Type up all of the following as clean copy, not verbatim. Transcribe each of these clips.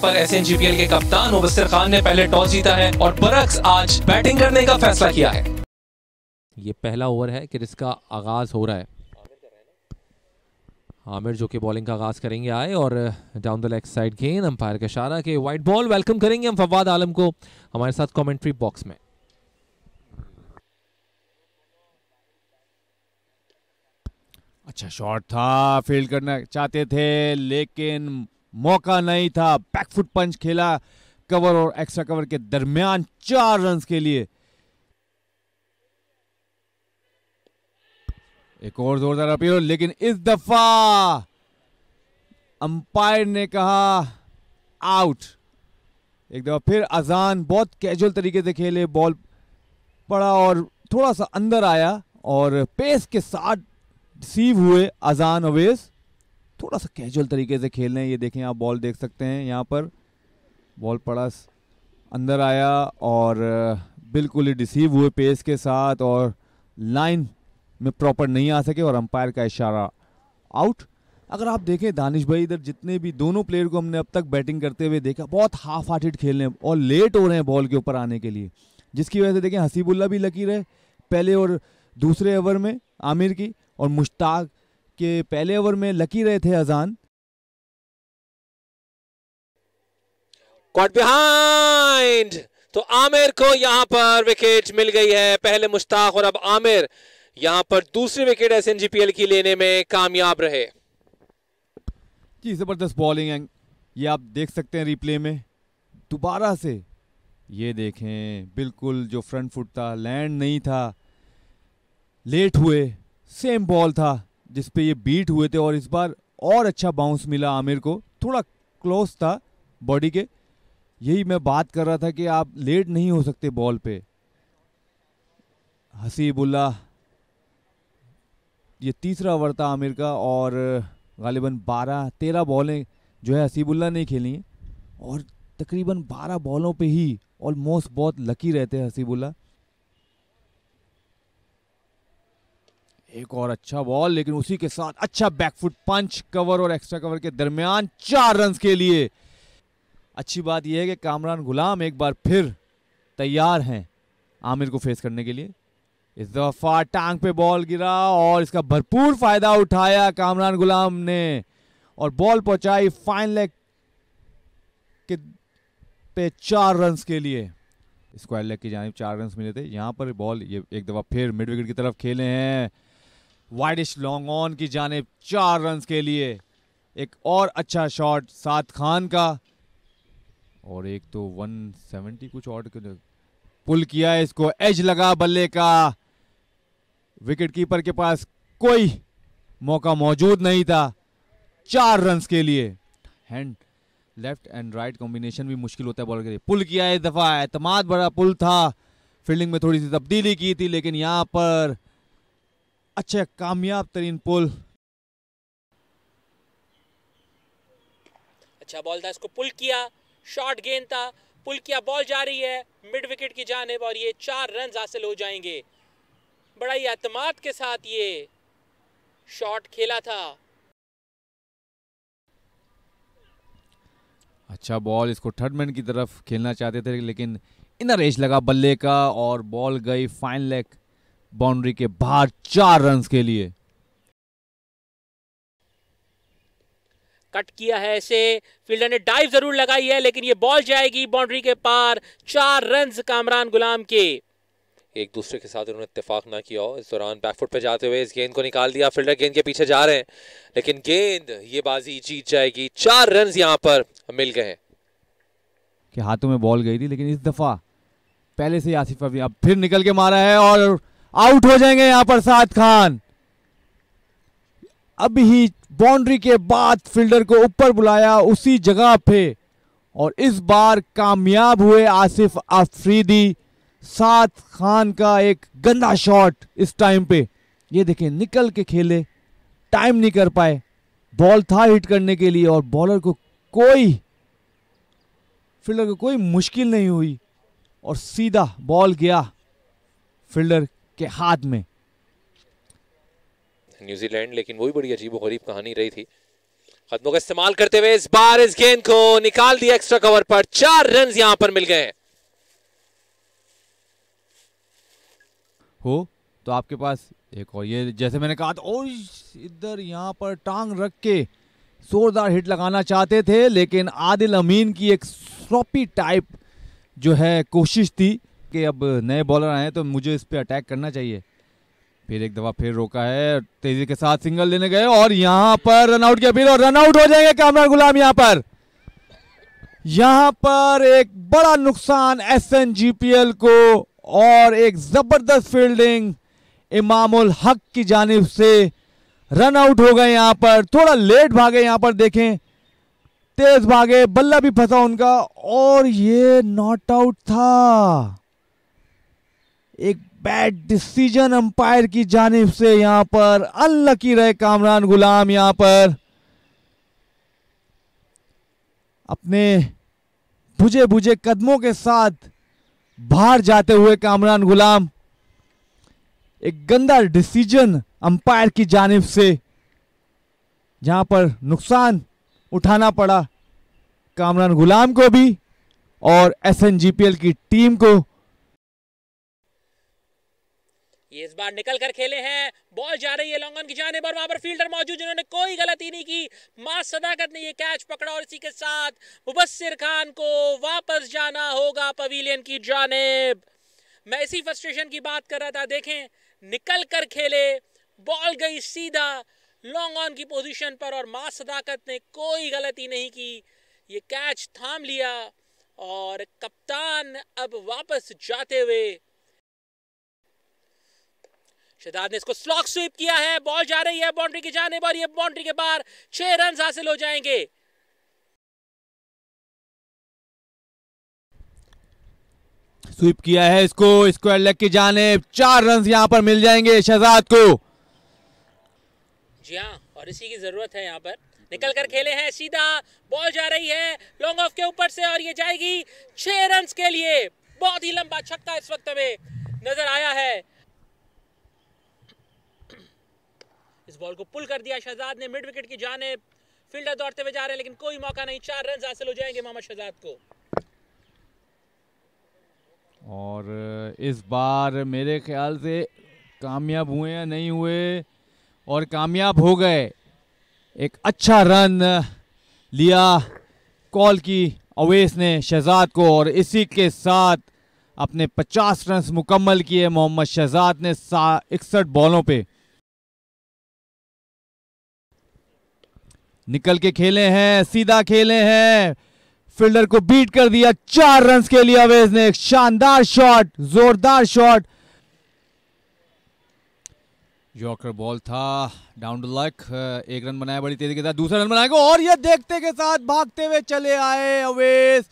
पर SNGPL के कप्तान मुबस्सिर खान ने पहले टॉस जीता है और बरक्स आज बैटिंग करने का फैसला किया है। ये पहला ओवर है कि जिसका आगाज हो रहा है। आमिर जो कि बॉलिंग का आगाज करेंगे आए और डाउन द लेग साइड गेंद, अंपायर का इशारा कि वाइड बॉल। वेलकम करेंगे हम फवाद आलम को हमारे साथ कमेंट्री बॉक्स में। अच्छा शॉट था, फील्ड करना चाहते थे लेकिन मौका नहीं था। बैकफुट पंच खेला कवर और एक्स्ट्रा कवर के दरमियान 4 रन्स के लिए। एक और जोरदार अपील, लेकिन इस दफा अंपायर ने कहा आउट। एक दफा फिर अजान बहुत कैजुअल तरीके से खेले, बॉल पड़ा और थोड़ा सा अंदर आया और पेस के साथ रिसीव हुए अजान अवेस। थोड़ा सा कैजुअल तरीके से खेल रहे हैं। ये देखें आप, बॉल देख सकते हैं यहाँ पर, बॉल पड़ा अंदर आया और बिल्कुल ही रिसीव हुए पेस के साथ और लाइन में प्रॉपर नहीं आ सके और अंपायर का इशारा आउट। अगर आप देखें दानिश भाई, इधर जितने भी दोनों प्लेयर को हमने अब तक बैटिंग करते हुए देखा, बहुत हाफ हार्टेड खेल रहे हैं और लेट हो रहे हैं बॉल के ऊपर आने के लिए, जिसकी वजह से देखें हसीबुल्ला भी लकी रहे पहले और दूसरे ओवर में आमिर की, और मुश्ताक के पहले ओवर में लकी रहे थे अजान। कॉट बिहाइंड, तो आमिर को यहां पर विकेट मिल गई है। पहले मुश्ताक और अब आमिर यहां पर दूसरी विकेट SNGPL की लेने में कामयाब रहे। जी जबरदस्त बॉलिंग, ये आप देख सकते हैं रिप्ले में दोबारा से। ये देखें बिल्कुल जो फ्रंट फुट था, लैंड नहीं था, लेट हुए, सेम बॉल था जिस पे ये बीट हुए थे और इस बार और अच्छा बाउंस मिला आमिर को, थोड़ा क्लोज था बॉडी के। यही मैं बात कर रहा था कि आप लेट नहीं हो सकते बॉल पे। हसीबुल्ला, ये तीसरा ओवर था आमिर का और गालिबन 12-13 बॉलें जो है हसीबुल्ला ने खेली हैं और तकरीबन 12 बॉलों पे ही ऑलमोस्ट बहुत लकी रहते हैं हसीबुल्ला। एक और अच्छा बॉल, लेकिन उसी के साथ अच्छा बैकफुट पंच कवर और एक्स्ट्रा कवर के दरमियान 4 रन्स के लिए। अच्छी बात यह है कि कामरान गुलाम एक बार फिर तैयार हैं आमिर को फेस करने के लिए। इस दफा टांग पे बॉल गिरा और इसका भरपूर फायदा उठाया कामरान गुलाम ने और बॉल पहुंचाई फाइन लेग के पे 4 रन्स के लिए। स्क्वायर लेग की जानिब 4 रन्स मिले थे। यहाँ पर बॉल ये एक दफा फिर मिड विकेट की तरफ खेले हैं, वाइडिश लॉन्ग ऑन की जानिब 4 रन्स के लिए। एक और अच्छा शॉट साद खान का और एक तो 170 कुछ और पुल किया है इसको, एज लगा बल्ले का, विकेट कीपर के पास कोई मौका मौजूद नहीं था। 4 रन्स के लिए। Hand left and right combination भी मुश्किल होता है बॉलर के लिए। पुल किया है इस दफा, एतमाद बड़ा पुल था, फील्डिंग में थोड़ी सी तब्दीली की थी लेकिन यहां पर अच्छा कामयाब तरीन पुल। अच्छा बॉल था, इसको पुल किया, शॉर्ट गेंद था, पुल किया, बॉल जा रही है मिड विकेट की जानिब और ये 4 रन हासिल हो जाएंगे। बड़ा ही एतमाद के साथ ये शॉट खेला था। अच्छा बॉल, इसको थर्ड मैन की तरफ खेलना चाहते थे लेकिन इनर एज लगा बल्ले का और बॉल गई फाइन लेग बाउंड्री के बाहर 4 रन्स के लिए। कट किया है इसे, फील्डर ने डाइव जरूर लगाई है लेकिन ये बॉल जाएगी बाउंड्री के पार। 4 रन्स कामरान गुलाम के। एक दूसरे के साथ उन्होंने इत्तेफाक ना किया हो। इस दौरान बैकफुट पे जाते हुए इस गेंद को निकाल दिया, फील्डर गेंद के पीछे जा रहे हैं लेकिन गेंद ये बाजी जीत जाएगी। 4 रन्स यहां पर मिल गए हैं। कि हाथों में बॉल गई थी लेकिन इस दफा पहले से आसिफ अभी अब फिर निकल के मारा है और आउट हो जाएंगे यहां पर साद खान। अभी ही बाउंड्री के बाद फील्डर को ऊपर बुलाया उसी जगह पे और इस बार कामयाब हुए आसिफ अफरीदी। साद खान का एक गंदा शॉट इस टाइम पे, ये देखें निकल के खेले, टाइम नहीं कर पाए, बॉल था हिट करने के लिए और बॉलर को फील्डर को कोई मुश्किल नहीं हुई और सीधा बॉल गया फील्डर के हाथ में। न्यूजीलैंड लेकिन वही बड़ी अजीब गरीब कहानी रही थी। कदमों का इस्तेमाल करते हुए इस बार इस गेंद को निकाल दिया एक्स्ट्रा कवर पर। 4 रन यहां पर मिल गए हो तो आपके पास एक और, ये जैसे मैंने कहा था, और इधर यहाँ पर टांग रख के जोरदार हिट लगाना चाहते थे, लेकिन आदिल अमीन की एक स्लॉपी टाइप जो है कोशिश थी कि अब नए बॉलर आए तो मुझे इस पे अटैक करना चाहिए। फिर एक दफा फिर रोका है, तेजी के साथ सिंगल लेने गए और यहाँ पर रन आउट की अपील और रन आउट हो जाएंगे कामरान गुलाम। यहाँ पर एक बड़ा नुकसान SNGPL को और एक जबरदस्त फील्डिंग इमामुल हक की जानिब से। रन आउट हो गए यहाँ पर, थोड़ा लेट भागे यहाँ पर, देखें तेज भागे, बल्ला भी फंसा उनका और ये नॉट आउट था। एक बैड डिसीजन अंपायर की जानिब से यहाँ पर, अनलकी रहे कामरान गुलाम। यहाँ पर अपने बुझे बुझे कदमों के साथ बाहर जाते हुए कामरान गुलाम, एक गंदा डिसीजन अंपायर की जानिब से, जहां पर नुकसान उठाना पड़ा कामरान गुलाम को भी और SNGPL की टीम को। ये इस बार निकल कर खेले हैं, बॉल जा रही है लॉन्ग ऑन की जानिब और वहां पर फील्डर मौजूद जिन्होंने कोई गलती नहीं की। मां सदाकत ने ये कैच पकड़ा और इसी के साथ मुबस्सिर खान को वापस जाना होगा पवेलियन की जानिब। मैं इसी फ्रस्ट्रेशन की बात कर रहा था, देखें निकल कर खेले, बॉल गई सीधा लॉन्ग ऑन की पोजीशन पर और मां सदाकत ने कोई गलती नहीं की, ये कैच थाम लिया और कप्तान अब वापस जाते हुए, शहजाद ने इसको स्लॉक स्वीप किया है, बॉल जा रही है बाउंड्री की जानिब और ये बाउंड्री के बाहर 6 रन हासिल हो जाएंगे। स्वीप किया है इसको स्क्वायर लेग की जानिब, 4 रन यहां पर मिल जाएंगे शहजाद को। जी हाँ, और इसी की जरूरत है। यहाँ पर निकल कर खेले हैं, सीधा बॉल जा रही है लॉन्ग ऑफ के ऊपर से और ये जाएगी 6 रन के लिए। बहुत ही लंबा छक्का इस वक्त हमें नजर आया है। इस बॉल को पुल कर दिया शहजाद ने मिड विकेट की जानिब, फील्डर दौड़ते हुए जा रहे हैं लेकिन कोई मौका नहीं। 4 रन हासिल हो जाएंगे मोहम्मद शहजाद को। और इस बार मेरे ख्याल से कामयाब हुए या नहीं हुए, और कामयाब हो गए। एक अच्छा रन लिया कॉल की अवैस ने शहजाद को और इसी के साथ अपने 50 रन मुकम्मल किए मोहम्मद शहजाद ने 61 बॉलों पे। निकल के खेले हैं, सीधा खेले हैं, फील्डर को बीट कर दिया 4 रन के लिए अवैस ने। एक शानदार शॉट, जोरदार शॉट, यॉर्कर बॉल था डाउन टू लेग। 1 रन बनाया बड़ी तेजी के साथ, दूसरा रन बनाएगा और ये देखते के साथ भागते हुए चले आए अवैस।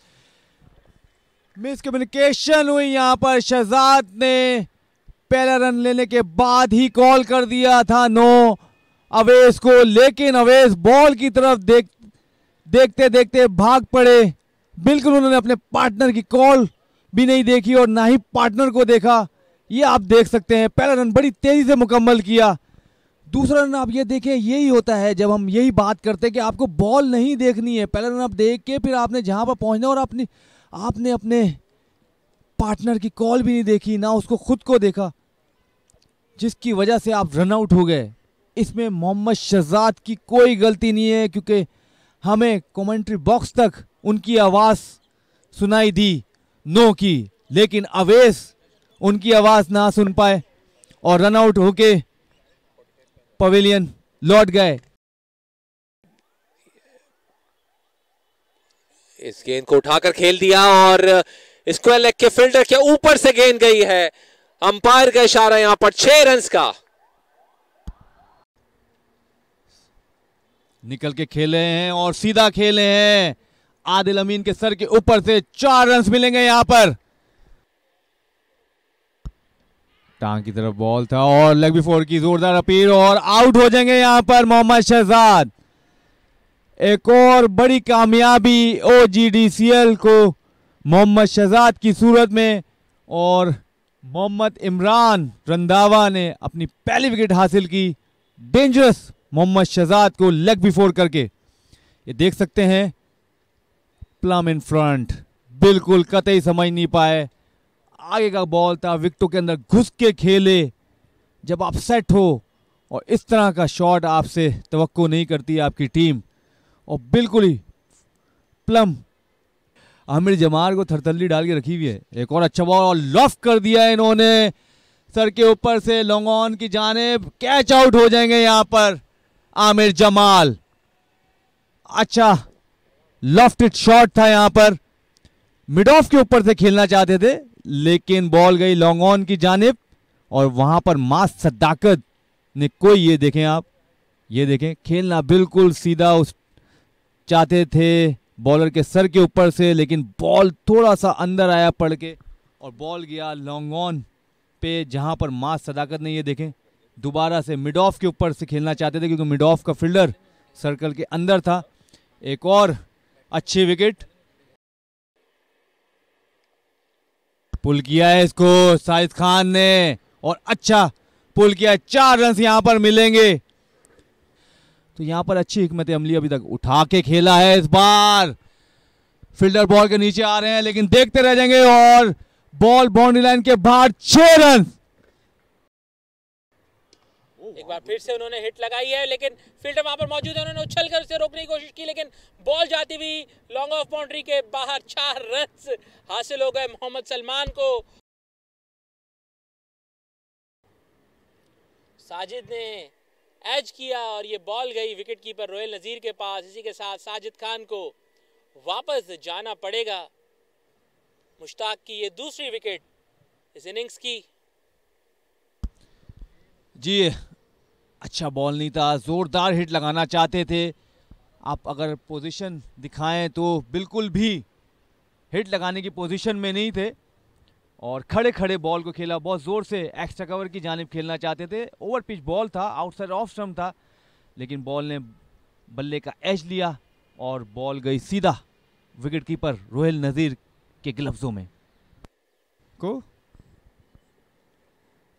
मिसकम्युनिकेशन हुई यहां पर, शहजाद ने पहला रन लेने के बाद ही कॉल कर दिया था नो अवैस को, लेकिन अवैस बॉल की तरफ देखते देखते भाग पड़े। बिल्कुल उन्होंने अपने पार्टनर की कॉल भी नहीं देखी और ना ही पार्टनर को देखा। ये आप देख सकते हैं, पहला रन बड़ी तेजी से मुकम्मल किया। दूसरा रन आप ये देखें, यही होता है जब हम यही बात करते हैं कि आपको बॉल नहीं देखनी है, पहला रन आप देख के फिर आपने जहां पर पहुंचना, और आपने अपने पार्टनर की कॉल भी नहीं देखी, ना उसको खुद को देखा, जिसकी वजह से आप रन आउट हो गए। इसमें मोहम्मद शहजाद की कोई गलती नहीं है, क्योंकि हमें कमेंट्री बॉक्स तक उनकी आवाज सुनाई दी नो की, लेकिन अवैस उनकी आवाज ना सुन पाए और रन आउट होके पवेलियन लौट गए। इस गेंद को उठाकर खेल दिया और स्क्वायर लेग के फील्डर के ऊपर से गेंद गई है। अंपायर का इशारा यहां पर 6 रन का। निकल के खेले हैं और सीधा खेले हैं, आदिल अमीन के सर के ऊपर से 4 रन मिलेंगे यहां पर। टांग की तरफ बॉल था और लेग बिफोर की जोरदार अपील और आउट हो जाएंगे यहां पर मोहम्मद शहजाद। एक और बड़ी कामयाबी OGDCL को मोहम्मद शहजाद की सूरत में, और मोहम्मद इमरान रंधावा ने अपनी पहली विकेट हासिल की डेंजरस मोहम्मद शहजाद को लेग बिफोर करके। ये देख सकते हैं, प्लम इन फ्रंट, बिल्कुल कतई समझ नहीं पाए। आगे का बॉल था, विकेटों के अंदर घुस के खेले। जब आप सेट हो और इस तरह का शॉट आपसे तवक्को नहीं करती आपकी टीम, और बिल्कुल ही प्लम। आमिर जमाल को थरथल्ली डाल के रखी हुई है। एक और अच्छा बॉल और लॉफ्ट कर दिया इन्होंने सर के ऊपर से लॉन्ग ऑन की जानिब। कैच आउट हो जाएंगे यहां पर आमिर जमाल। अच्छा लॉफ्टेड शॉट था यहां पर, मिड ऑफ के ऊपर से खेलना चाहते थे लेकिन बॉल गई लॉन्ग ऑन की जानिब, और वहां पर मास सदाकत ने कोई, ये देखें आप, ये देखें, खेलना बिल्कुल सीधा उस चाहते थे बॉलर के सर के ऊपर से, लेकिन बॉल थोड़ा सा अंदर आया पड़ के और बॉल गया लॉन्ग ऑन पे, जहां पर मास सदाकत ने, ये देखें, दोबारा से मिड ऑफ के ऊपर से खेलना चाहते थे क्योंकि मिड ऑफ का फील्डर सर्कल के अंदर था। एक और अच्छी विकेट, पुल किया है इसको साजिद खान ने, और अच्छा पुल किया। 4 रन यहां पर मिलेंगे। तो यहां पर अच्छी हिकमत अमली अभी तक उठा के खेला है। इस बार फील्डर बॉल के नीचे आ रहे हैं लेकिन देखते रह जाएंगे, और बॉल बाउंड्री लाइन के बाहर। 6 रन। एक बार फिर से उन्होंने हिट लगाई है लेकिन फील्डर वहां पर मौजूद है, उन्होंने उछल कर उसे रोकने की कोशिश की लेकिन बॉल जाती हुई लॉन्ग ऑफ बाउंड्री के बाहर। 4 रन हासिल हो गए मोहम्मद सलमान को। साजिद ने एज किया और ये बॉल गई विकेट कीपर रोहिल नजीर के पास। इसी के साथ साजिद खान को वापस जाना पड़ेगा। मुश्ताक की ये दूसरी विकेट इस इनिंग्स की। जी अच्छा बॉल नहीं था, जोरदार हिट लगाना चाहते थे। आप अगर पोजीशन दिखाएं तो बिल्कुल भी हिट लगाने की पोजीशन में नहीं थे और खड़े खड़े बॉल को खेला। बहुत जोर से एक्स्ट्रा कवर की जानिब खेलना चाहते थे। ओवर पिच बॉल था, आउटसाइड ऑफ स्टंप था, लेकिन बॉल ने बल्ले का एज लिया और बॉल गई सीधा विकेट कीपर रोहिल नजीर के ग्लव्सों में। को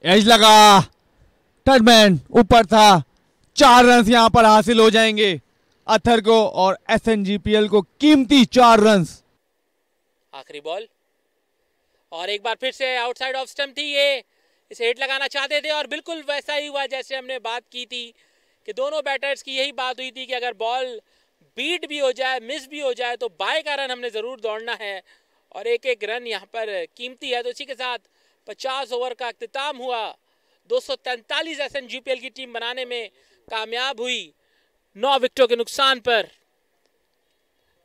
एज लगा, टर्नमैन ऊपर था। 4 रन यहां पर हासिल हो जाएंगे अथर को और SNGPL को कीमती 4 रन। आखिरी बॉल और एक बार फिर से आउटसाइड ऑफ स्टंप थी ये, इसे हिट लगाना चाहते थे और बिल्कुल वैसा ही हुआ जैसे हमने बात की थी कि दोनों बैटर्स की यही बात हुई थी कि अगर बॉल बीट भी हो जाए, मिस भी हो जाए तो बाय का रन हमने ज़रूर दौड़ना है और एक एक रन यहाँ पर कीमती है। तो इसी के साथ 50 ओवर का अख्तिताम हुआ। 243 SNGPL की टीम बनाने में कामयाब हुई 9 विकेटों के नुकसान पर।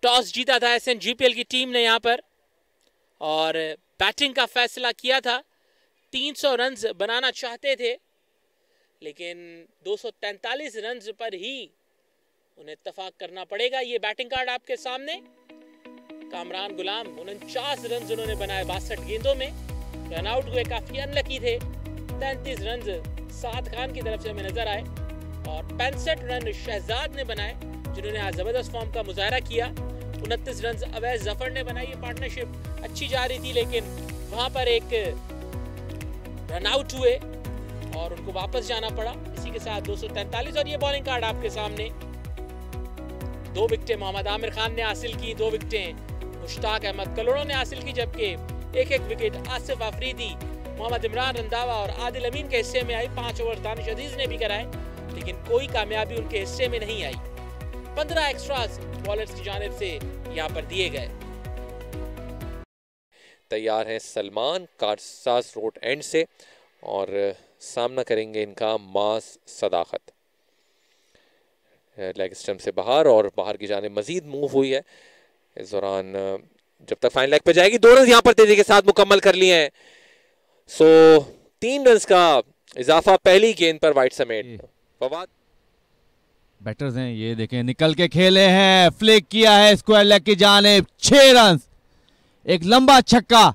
टॉस जीता था SNGPL की टीम ने यहाँ पर और बैटिंग का फैसला किया था। 300 रन बनाना चाहते थे लेकिन 243 रन पर ही उन्हें इत्तेफाक करना पड़ेगा। ये बैटिंग कार्ड आपके सामने। कामरान गुलाम 49 रन उन्होंने बनाए 62 गेंदों में। रन आउट हुए, काफी अनलकी थे। 33 रन साद खान की तरफ से हमें नजर आए और 65 रन शहजाद ने बनाए जिन्होंने आज जबरदस्त फॉर्म का मुजाहरा किया। 29 रन अवैध जफर ने बनाई। ये पार्टनरशिप अच्छी जा रही थी लेकिन वहां पर एक रन आउट हुए और उनको वापस जाना पड़ा। इसी के साथ 243 और ये बॉलिंग कार्ड आपके सामने। 2 विकेटें मोहम्मद आमिर खान ने हासिल की, 2 विकेटें मुश्ताक अहमद कलोड़ों ने हासिल की, जबकि एक एक विकेट आसिफ आफरीदी, मोहम्मद इमरान रंधावा और आदिल अमीन के हिस्से में आई। 5 ओवर दानिश अजीज ने भी कराए लेकिन कोई कामयाबी उनके हिस्से में नहीं आई। 15 एक्स्ट्रास बॉलर्स की जानिब से यहाँ पर दिए गए। तैयार हैं सलमान कारसाज रोड एंड से और सामना करेंगे इनका मास सदाकत। लेग स्टंप से बाहर और बाहर की जानिब मजीद मूव हुई है। इस दौरान जब तक फाइन लेग पे जाएगी 2 रन यहाँ पर तेजी के साथ मुकम्मल कर लिए हैं। सो 3 रन का इजाफा पहली गेंद पर वाइड समेट। फवाद बैटर्स हैं, ये देखें निकल के खेले हैं, फ्लिक किया है स्क्वायर लेग की जानिब। 6 रन, एक लंबा छक्का।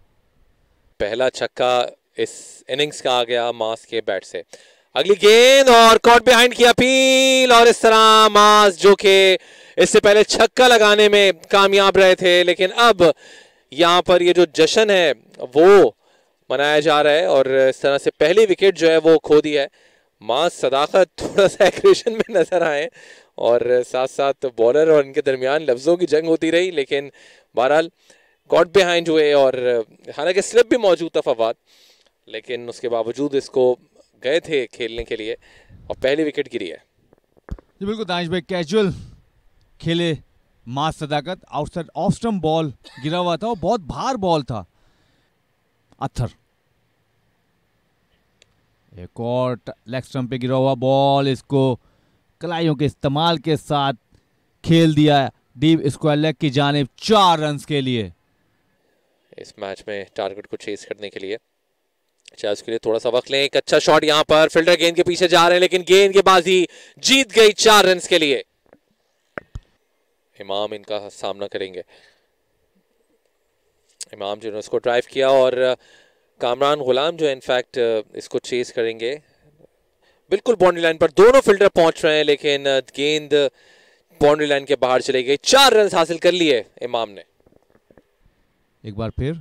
पहला छक्का इस इनिंग्स का आ गया मास के बैट से। अगली गेंद और कॉट बिहाइंड की अपील और इस तरह मास जो कि इससे पहले छक्का लगाने में कामयाब रहे थे लेकिन अब यहाँ पर ये जो जश्न है वो मनाया जा रहा है और इस तरह से पहली विकेट जो है वो खो दी है। मास सदाकत थोड़ा सा एग्रेशन में नजर आए और साथ साथ बॉलर और इनके दरमियान लफ्ज़ों की जंग होती रही, लेकिन बहरहाल कॉट बिहाइंड हुए और हालांकि स्लिप भी मौजूद था फवाद, लेकिन उसके बावजूद इसको गए थे खेलने के लिए और पहली विकेट गिरी है। जी बिल्कुल दानिश भाई, कैजुअल खेले मास सदाकत, आउटसाइड ऑफ स्टंप बॉल गिरा हुआ था और बहुत भार बॉल था। अत्थर, एक और लेग स्टंप पे गिरा हुआ बॉल, इसको कलाइयों के इस्तेमाल के साथ खेल दिया डीप स्क्वायर लेग की जानिब 4 रन के लिए। इस मैच में टारगेट को चेस करने के लिए चाहे उसके लिए थोड़ा सा वक्त लें। एक अच्छा शॉट यहाँ पर, फील्डर गेंद के पीछे जा रहे हैं लेकिन गेंदबाजी जीत गई 4 रन के लिए। इमाम इनका सामना करेंगे। इमाम जो इसको ड्राइव किया और कामरान गुलाम जो है इनफैक्ट इसको चेस करेंगे। बिल्कुल बाउंड्री लाइन पर दोनों फील्डर पहुंच रहे हैं लेकिन गेंद बाउंड्री लाइन के बाहर चली गई। 4 रन हासिल कर लिए इमाम ने। एक बार फिर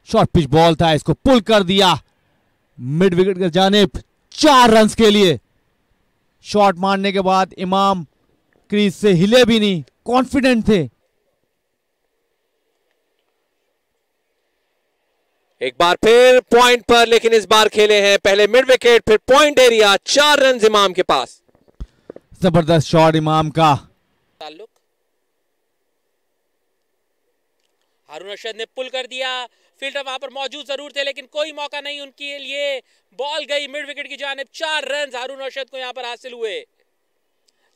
शॉर्ट पिच बॉल था, इसको पुल कर दिया मिड विकेट की जानिब 4 रन के लिए। शॉट मारने के बाद इमाम क्रीज से हिले भी नहीं, कॉन्फिडेंट थे। एक बार फिर पॉइंट पर, लेकिन इस बार खेले हैं पहले मिड विकेट फिर पॉइंट एरिया। 4 रन इमाम के पास। जबरदस्त शॉट इमाम का। ताल्लुक हारून रशीद ने पुल कर दिया, फील्डर वहां पर मौजूद जरूर थे लेकिन कोई मौका नहीं उनके लिए। बॉल गई मिड विकेट की जानिब। 4 रन हारून रशीद को यहां पर हासिल हुए।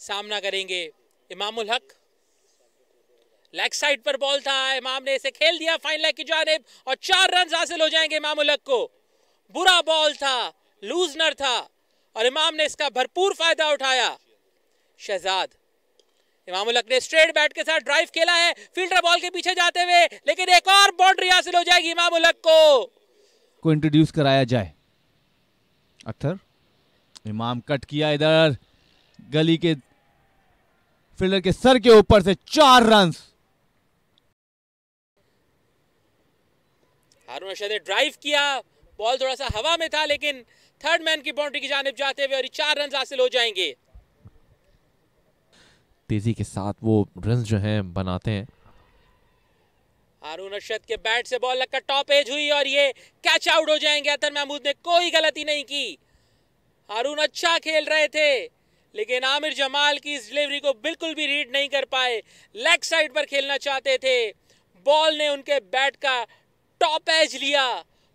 सामना करेंगे इमामुल हक। लेग साइड पर बॉल था, इमाम ने इसे खेल दिया फाइन लेग की जानिब और 4 रन हासिल हो जाएंगे इमामुल हक को। बुरा बॉल था, लूजनर था और इमाम ने इसका भरपूर फायदा उठाया। शहजाद, इमामुल हक ने स्ट्रेट बैट के साथ ड्राइव खेला है, फील्डर बॉल के पीछे जाते हुए, लेकिन एक और बाउंड्री हासिल हो जाएगी इमामुल हक को इंट्रोड्यूस कराया जाए। अख्तर, इमाम कट किया इधर गली के फील्डर के सर के ऊपर से 4 रन। हारून रशीद ने ड्राइव किया, बॉल थोड़ा सा हवा में था लेकिन थर्ड मैन की बाउंड्री की जानिब जाते हुए और 4 रन हासिल हो जाएंगे। तेजी के साथ वो रन जो हैं बनाते हैं। हारून रशीद के बैट से बॉल लगकर टॉप एज हुई और ये कैच आउट हो जाएंगे। अतर महमूद ने कोई गलती नहीं की। हारून अच्छा खेल रहे थे लेकिन आमिर जमाल की इस डिलीवरी को बिल्कुल भी रीड नहीं कर पाए। लेग साइड पर खेलना चाहते थे, बॉल ने उनके बैट का टॉप एज लिया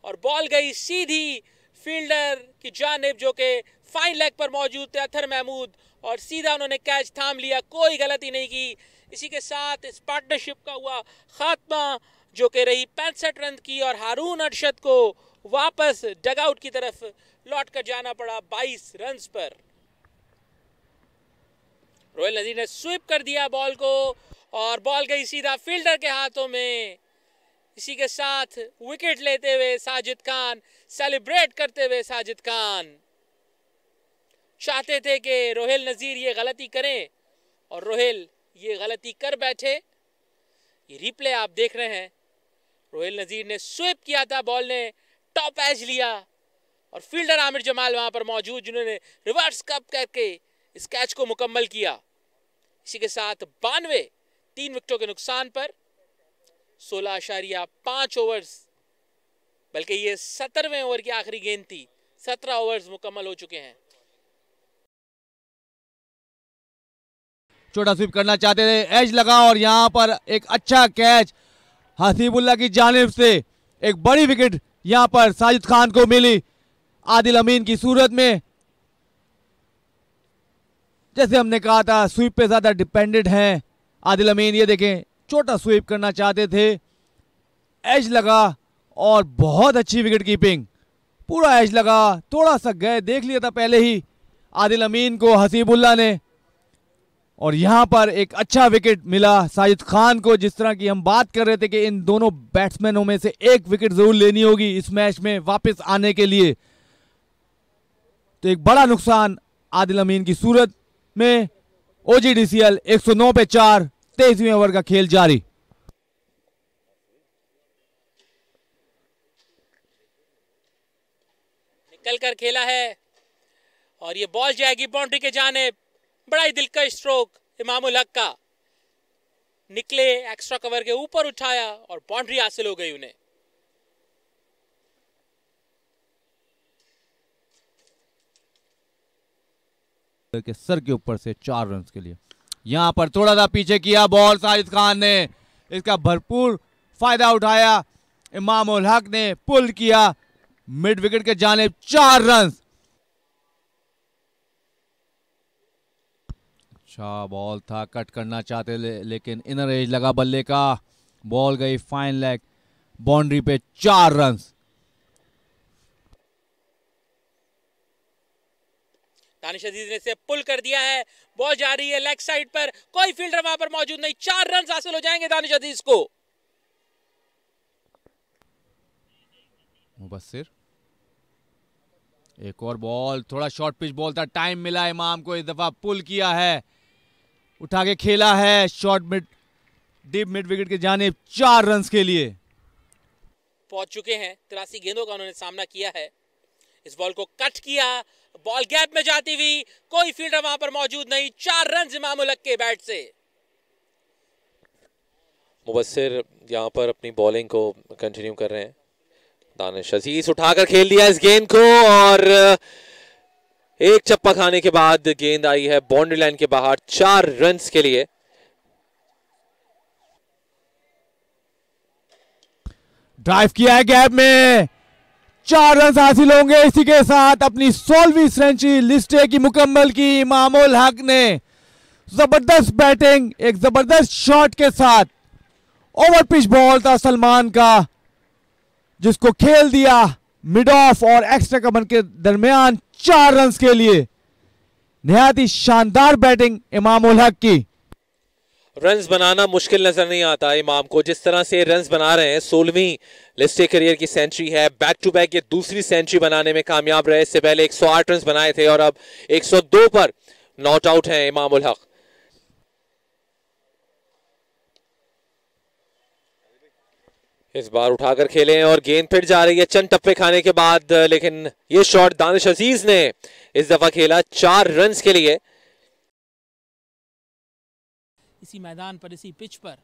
और बॉल गई सीधी फील्डर की जानिब जो कि फाइन लेग पर मौजूद थे अतर महमूद, और सीधा उन्होंने कैच थाम लिया, कोई गलती नहीं की। इसी के साथ इस पार्टनरशिप का हुआ खात्मा जो कि रही 65 रन की और हारून रशीद को वापस डगआउट की तरफ लौट कर जाना पड़ा 22 रन पर। रोहिल नजीर ने स्वीप कर दिया बॉल को और बॉल गई सीधा फील्डर के हाथों में। इसी के साथ विकेट लेते हुए साजिद खान, सेलिब्रेट करते हुए साजिद खान। चाहते थे कि रोहिल नजीर ये गलती करें और रोहिल ये गलती कर बैठे। ये रिप्ले आप देख रहे हैं, रोहिल नजीर ने स्वीप किया था, बॉल ने टॉप एज लिया और फील्डर आमिर जमाल वहां पर मौजूद जिन्होंने रिवर्स कप करके इस कैच को मुकम्मल किया। इसी के साथ 92 3 विकेटों के नुकसान पर 16.5 ओवर्स, बल्कि ये 17वें ओवर की आखिरी गेंद थी, 17 ओवर्स मुकम्मल हो चुके हैं। छोटा स्वीप करना चाहते थे, एज लगा और यहां पर एक अच्छा कैच हसीबुल्लाह की जानिब से। एक बड़ी विकेट यहां पर साजिद खान को मिली आदिल अमीन की सूरत में। जैसे हमने कहा था स्वीप पे ज्यादा डिपेंडेंट हैं आदिल अमीन। ये देखें, छोटा स्वीप करना चाहते थे, एज लगा और बहुत अच्छी विकेट कीपिंग, पूरा एज लगा, थोड़ा सा गए, देख लिया था पहले ही आदिल अमीन को हसीबुल्लाह ने, और यहां पर एक अच्छा विकेट मिला साजिद खान को। जिस तरह की हम बात कर रहे थे कि इन दोनों बैट्समैनों में से एक विकेट जरूर लेनी होगी इस मैच में वापस आने के लिए, तो एक बड़ा नुकसान आदिल अमीन की सूरत में। OGDCL 109 पे 4, 23वें ओवर का खेल जारी। निकल कर खेला है और ये बॉल जाएगी बाउंड्री के जानिब। बड़ा ही दिलकश स्ट्रोक इमामुल हक का, निकले एक्स्ट्रा कवर के ऊपर उठाया और बाउंड्री हासिल हो गई उन्हें। के सर के ऊपर से 4 रन के लिए। यहां पर थोड़ा सा पीछे किया बॉल, साजिद खान ने इसका भरपूर फायदा उठाया। इमामुल हक ने पुल किया मिड विकेट के जानिब 4 रन। अच्छा बॉल था, कट करना चाहते लेकिन इनर एज लगा बल्ले का, बॉल गई फाइन लेग, बाउंड्री पे 4 रन। दानिश अजीज ने इसे पुल कर दिया है, बॉल जा रही है लेग साइड पर, कोई फील्डर वहां पर मौजूद नहीं, 4 रन हासिल हो जाएंगे दानिश अजीज को। मुबस्सिर, एक और बॉल, थोड़ा शॉर्ट पिच बॉल था, टाइम मिला इमाम को, इस दफा पुल किया है, उठा के खेला है short mid deep mid wicket के जानिब 4 रन के लिए। पहुंच चुके हैं, 83 गेंदों का उन्होंने सामना किया है। इस बॉल को कट किया, बॉल गैप में जाती हुई, कोई फील्डर वहां पर मौजूद नहीं, 4 रन इमामुल हक के बैट से। मुबस्सिर यहां पर अपनी बॉलिंग को कंटिन्यू कर रहे हैं। दानिश अजीज उठाकर खेल दिया इस गेंद को और एक चप्पा खाने के बाद गेंद आई है बाउंड्री लाइन के बाहर 4 रन के लिए। ड्राइव किया है गैप में, 4 रन हासिल होंगे। इसी के साथ अपनी 16वीं सेंचुरी लिस्ट ए की मुकम्मल की इमामुल हक ने। जबरदस्त बैटिंग, एक जबरदस्त शॉट के साथ, ओवर पिच बॉल था सलमान का जिसको खेल दिया मिड ऑफ और एक्स्ट्रा कवर के दरमियान 4 रन के लिए। निहायत ही शानदार बैटिंग इमामुल हक की। रन्स बनाना मुश्किल नजर नहीं आता इमाम को, जिस तरह से रन्स बना रहे हैं। 16वीं लिस्ट ए करियर की सेंचुरी है, बैक टू बैक ये दूसरी सेंचुरी बनाने में कामयाब रहे। इससे पहले 108 रन बनाए थे और अब 102 पर नॉट आउट है इमामुल हक। इस बार उठाकर खेले और गेंद फिर जा रही है चंद टप्पे खाने के बाद, लेकिन ये शॉट दानिश अजीज ने इस दफा खेला 4 रन के लिए। इसी मैदान पर, इसी पिच पर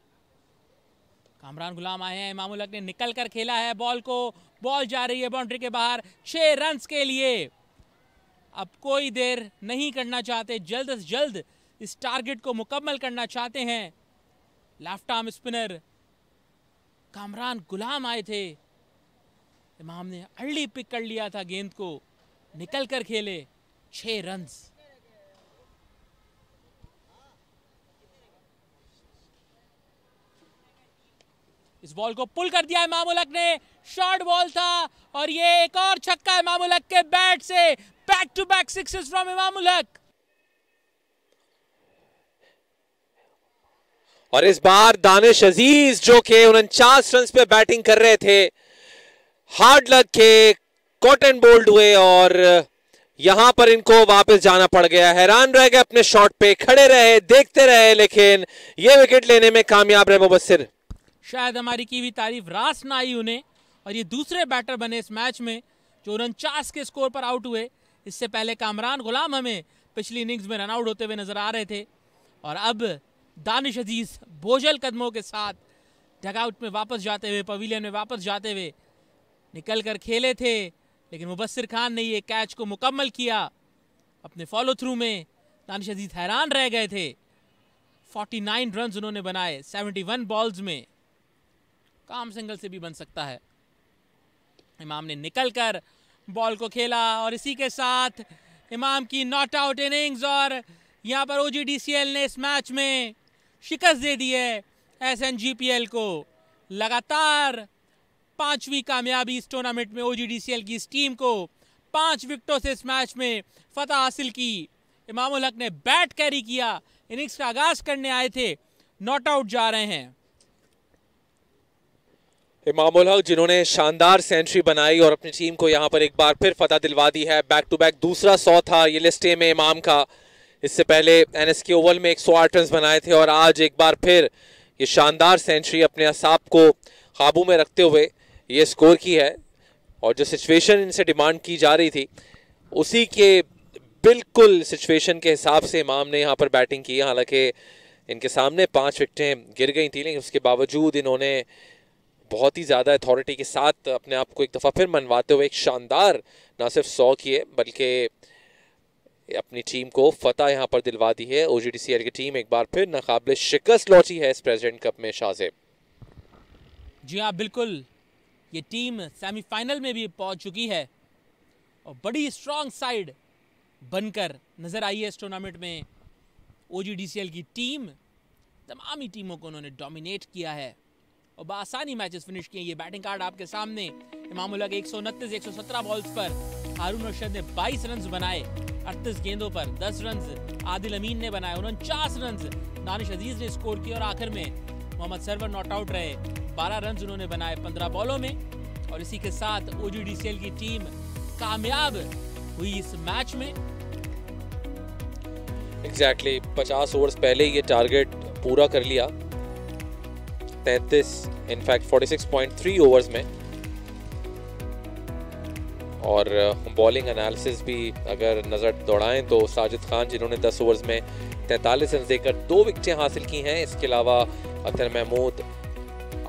कामरान गुलाम आए हैं। इमामुल हक ने निकल कर खेला है बॉल को, बॉल जा रही है बाउंड्री के बाहर 6 रन के लिए। अब कोई देर नहीं करना चाहते, जल्द से जल्द इस टारगेट को मुकम्मल करना चाहते हैं। लेफ्ट आर्म स्पिनर कामरान गुलाम आए थे, इमाम ने अर्ली पिक कर लिया था गेंद को, निकल कर खेले 6 रन। इस बॉल को पुल कर दिया इमामुल हक ने, शॉर्ट बॉल था और ये एक और छक्का इमामुल हक के बैट से। Back to back sixes from Imamul Haq. और इस बार दानिश अजीज जो कि 49 रन पे बैटिंग कर रहे थे, हार्ड लक के कॉट एंड बोल्ड हुए और यहां पर इनको वापस जाना पड़ गया। हैरान रह गए अपने शॉट पे, खड़े रहे, देखते रहे, लेकिन ये विकेट लेने में कामयाब रहे मुबस्सिर। शायद हमारी की भी तारीफ रास ना आई उन्हें, और ये दूसरे बैटर बने इस मैच में जो 49 के स्कोर पर आउट हुए। इससे पहले कामरान गुलाम हमें पिछली इनिंग्स में रन आउट होते हुए नजर आ रहे थे, और अब दानिश अजीज बोझल कदमों के साथ डगआउट में वापस जाते हुए, पवेलियन में वापस जाते हुए निकल कर खेले थे, लेकिन मुबस्सिर खान ने ये कैच को मुकम्मल किया अपने फॉलो थ्रू में। दानिश अजीज हैरान रह गए थे। 49 रन उन्होंने बनाए 71 बॉल्स में, काम सिंगल से भी बन सकता है। इमाम ने निकलकर बॉल को खेला और इसी के साथ इमाम की नॉट आउट इनिंग्स, और यहां पर OGDCL ने इस मैच में शिकस्त दे दी है SNGPL को। लगातार 5वीं कामयाबी इस टूर्नामेंट में OGDCL की इस टीम को 5 विकेटों से इस मैच में फतह हासिल की। इमामुल हक ने बैट कैरी किया, इनिंग्स का आगाज करने आए थे, नॉट आउट जा रहे हैं। इमामुल हक जिन्होंने शानदार सेंचुरी बनाई और अपनी टीम को यहां पर एक बार फिर फतह दिलवा दी है। बैक टू बैक दूसरा 100 था ये लिस्ट ए में इमाम का। इससे पहले NSK ओवल में 108 रन बनाए थे और आज एक बार फिर ये शानदार सेंचुरी अपने असाब को काबू में रखते हुए ये स्कोर की है। और जो सिचुएशन इनसे डिमांड की जा रही थी उसी के बिल्कुल सिचुएशन के हिसाब से इमाम ने यहाँ पर बैटिंग की। हालांकि इनके सामने 5 विकेटें गिर गई थी, लेकिन उसके बावजूद इन्होंने बहुत ही ज़्यादा अथॉरिटी के साथ अपने आप को एक दफ़ा फिर मनवाते हुए एक शानदार ना सिर्फ 100 किए बल्कि अपनी टीम को फतह यहाँ पर दिलवा दी है। OGDCL की टीम एक बार फिर नाकाबिले शिकस्त लौटी है इस प्रेसिडेंट कप में। शाहजेब जी हाँ बिल्कुल, ये टीम सेमीफाइनल में भी पहुंच चुकी है और बड़ी स्ट्रांग साइड बनकर नजर आई है इस टूर्नामेंट में। OGDCL की टीम तमाम ही टीमों को उन्होंने डोमिनेट किया है और बआसानी मैचेस फिनिश किए। ये बैटिंग कार्ड आपके सामने, इमामुल्लाह के 129 117 बॉल्स पर हारून रशीद ने 22 रन बनाए, 38 गेंदों पर 10 रन आदिल अमीन ने बनाए, 49 रन दानिश अजीज ने स्कोर किए और आखिर में मोहम्मद सरवर नॉट आउट रहे, 12 रन उन्होंने बनाए 15 बॉलों में। और इसी के साथ OGDCL की टीम कामयाब हुई इस मैच में। एग्जैक्टली 50 ओवर्स पहले ये टारगेट पूरा कर लिया, 33 इनफैक्ट 46.3 ओवर्स में। और बॉलिंग एनालिसिस भी अगर नज़र दौड़ाएं तो साजिद खान जिन्होंने 10 ओवर्स में 43 रन देकर 2 विकेटें हासिल की हैं। इसके अलावा अख्तर महमूद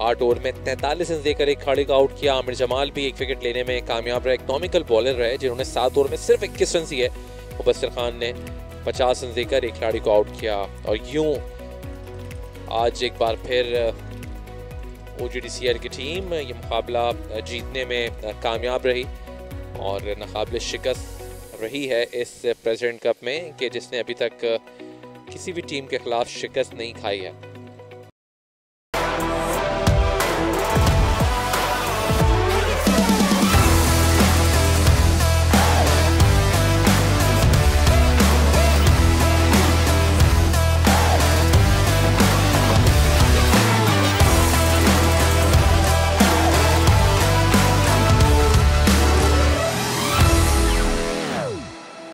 8 ओवर में 43 रन देकर एक खिलाड़ी को आउट किया। आमिर जमाल भी 1 विकेट लेने में कामयाब रहे, इकोनॉमिकल बॉलर रहे जिन्होंने 7 ओवर में सिर्फ 21 रन दिए। मुबस्सिर खान ने 50 रन देकर एक खिलाड़ी को आउट किया। और यूं आज एक बार फिर OGDCL की टीम ये मुकाबला जीतने में कामयाब रही और नाकाबिले शिकस्त रही है इस प्रेसिडेंट कप में कि जिसने अभी तक किसी भी टीम के खिलाफ शिकस्त नहीं खाई है।